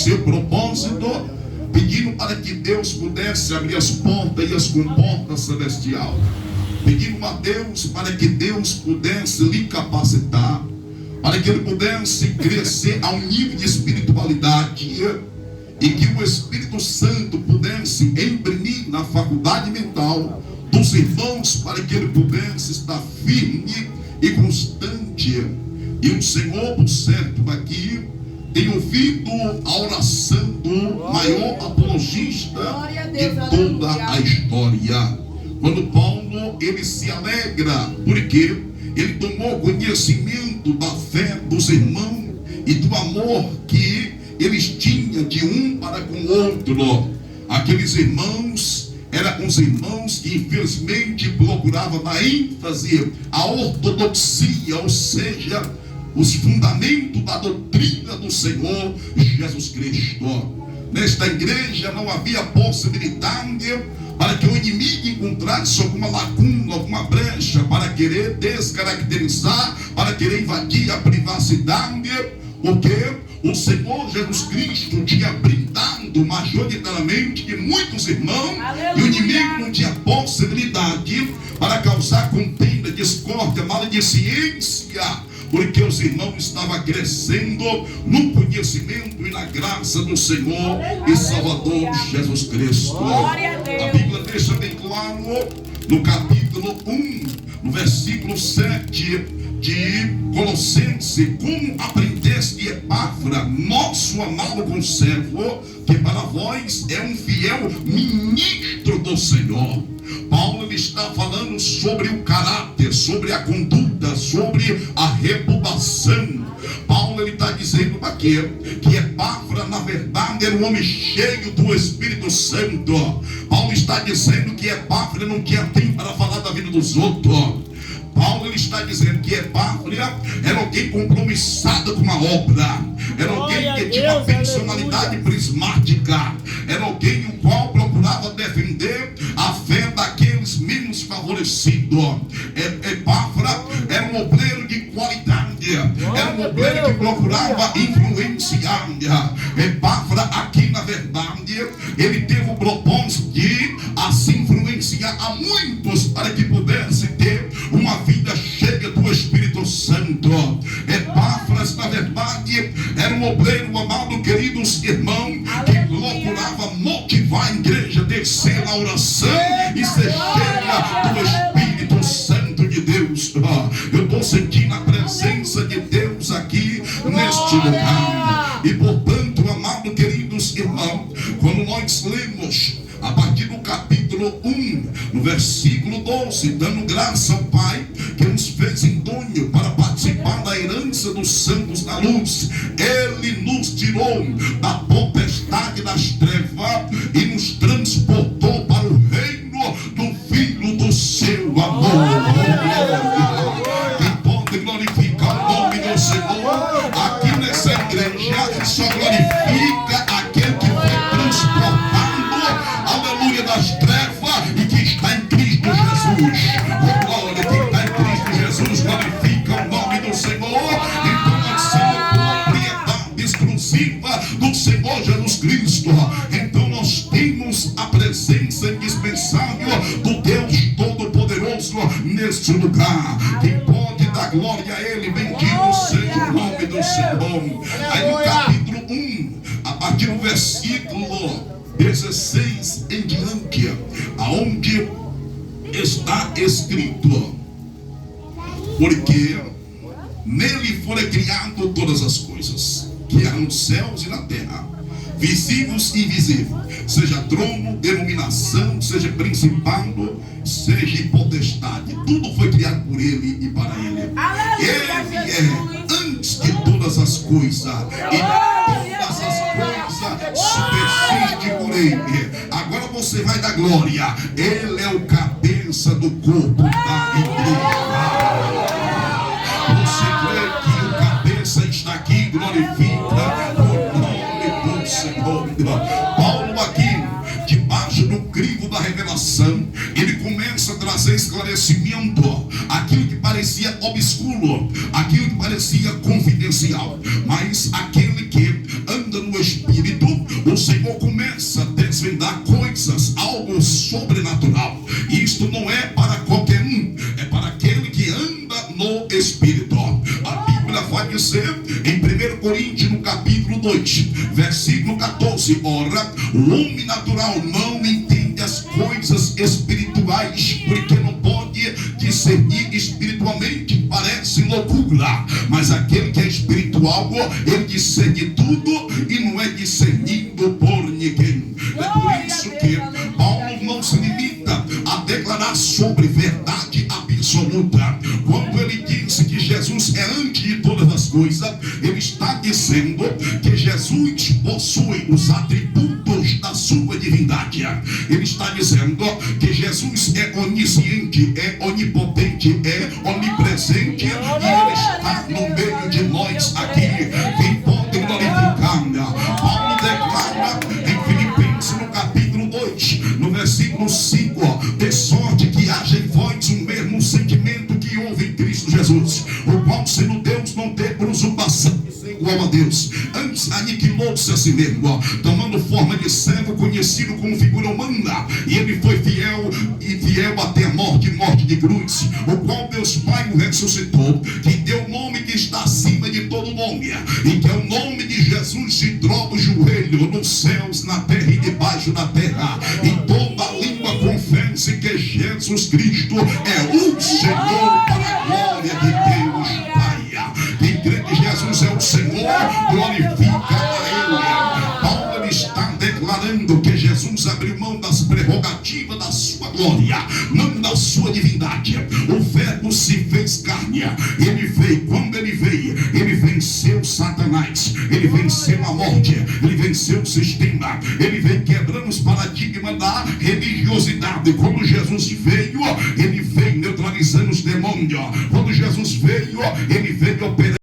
seu propósito, pedindo para que Deus pudesse abrir as portas e as comportas celestiais, pedindo a Deus para que Deus pudesse lhe capacitar, para que ele pudesse crescer a um nível de espiritualidade, e que o Espírito Santo pudesse imprimir na faculdade mental dos irmãos, para que ele pudesse estar firme e constante. E o Senhor, por certo, aqui tem ouvido a oração do maior apologista de toda a história. Quando Paulo, ele se alegra, porque ele tomou conhecimento da fé dos irmãos e do amor que eles tinham de um para com o outro. Aqueles irmãos eram os irmãos que infelizmente procuravam dar ênfase à ortodoxia, ou seja, os fundamentos da doutrina do Senhor Jesus Cristo. Nesta igreja não havia possibilidade para que o inimigo encontrasse alguma lacuna, alguma brecha, para querer descaracterizar, para querer invadir a privacidade, porque o Senhor Jesus Cristo tinha brindado majoritariamente de muitos irmãos. Aleluia. E o inimigo não tinha possibilidade para causar contenda, discórdia, maledicência, porque os irmãos estavam crescendo no conhecimento e na graça do Senhor e Salvador Jesus Cristo. A Bíblia deixa bem claro no capítulo 1, no versículo 7 de Colossenses: como aprendeste Epáfra, nosso amado conservo, que para vós é um fiel ministro do Senhor. Paulo está falando sobre o caráter, sobre a conduta, sobre a reputação. Paulo ele está dizendo aqui que Epáfra na verdade era um homem cheio do Espírito Santo. Paulo está dizendo que Epáfra não tinha tempo para falar da vida dos outros. Paulo ele está dizendo que Epáfra era alguém compromissado com a obra, era alguém que tinha uma personalidade prismática, era alguém o qual procurava defender a fé daqueles menos favorecidos. Epáfra era um obreiro de qualidade, era um obreiro que procurava influenciar. Epáfra aqui na verdade ele teve o propósito de assim influenciar a muitos para que pudesse ter uma vida cheia do Espírito Santo. Epáfras na verdade era um obreiro, amado, queridos irmãos, que procurava motivar a igreja a descer na oração e ser cheia do Espírito Santo de Deus. Eu estou sentindo a presença de Deus aqui neste lugar. E portanto, amado, queridos irmãos, quando nós lemos a partir do capítulo 1, no versículo 12, dando graça ao Pai que nos fez idôneo para participar da herança dos santos na luz, Ele nos tirou da potestade das trevas e nos transportou para o reino do Filho do seu amor. Quem pode glorificar o nome do Senhor aqui nessa igreja só glorifica aquele que foi transportado, aleluia, das trevas e que está em Cristo Jesus. Oh, glória, quem está em Cristo Jesus glorifica o nome do Senhor. Então nós somos propriedade exclusiva do Senhor Jesus Cristo. Então nós temos a presença indispensável do Deus Todo-Poderoso neste lugar. Quem pode dar glória a Ele, bendito seja o nome do Senhor. Aí no capítulo 1, a partir do versículo 16 em diante, aonde está escrito: porque nele foram criadas todas as coisas, que há nos céus e na terra, visíveis e invisíveis, seja trono, denominação, seja principado, seja potestade, tudo foi criado por ele e para ele. Ele é antes de todas as coisas, e todas as coisas subsistem por ele. Agora você vai dar glória. Ele é o cabeça do corpo da igreja. Você crê que o cabeça está aqui? Glorifica o nome do Senhor. Paulo aqui, debaixo do crivo da revelação, ele começa a trazer esclarecimento aquilo que parecia obscuro, aquilo que parecia confidencial, mas aquele que anda no Espírito espírito, o Senhor começa a desvendar coisas, algo sobrenatural. Isto não é para qualquer um, é para aquele que anda no espírito. A Bíblia vai dizer em 1 Coríntios, no capítulo 2, versículo 14: ora, o homem natural não entende as coisas espirituais, porque não pode discernir espiritualmente, parece loucura. Mas aquele que é espiritual, ele discerne tudo e não é discernido por ninguém. É por isso que Paulo não se limita a declarar sobre verdade absoluta. Quando ele disse que Jesus é antes de todas as coisas, ele está dizendo que Jesus possui os atributos da sua divindade. Ele está dizendo que Jesus é onisciente, é onipotente, é onipresente, e ele está no meio de nós aqui. Quem pode glorificar? Paulo declara em Filipenses, no capítulo 2, no versículo 5, de sorte que haja em vós o mesmo sentimento que houve em Cristo Jesus, o qual, sendo Deus, não teve usurpação igual a Deus, antes aniquilou-se a si mesmo, tomando forma de servo, conhecido como figura humana, e ele foi fiel até a morte de cruz, o qual Deus Pai o ressuscitou, que deu o nome que está acima de todo nome, e que é o nome de Jesus se dobra o joelho nos céus, na terra e debaixo da terra, e toda língua confesse que Jesus Cristo é o Senhor, para a glória de Deus Pai. Quem crê que Jesus é o Senhor, glorifica a Ele. Paulo está declarando que Jesus abriu mão das prerrogativas da sua glória, não da sua divindade. O Verbo se fez carne. Ele veio. Quando ele veio, ele venceu Satanás, ele venceu a morte, ele venceu o sistema, ele veio quebrando os paradigmas da religiosidade. Quando Jesus veio, ele veio neutralizando os demônios. Quando Jesus veio, ele veio operando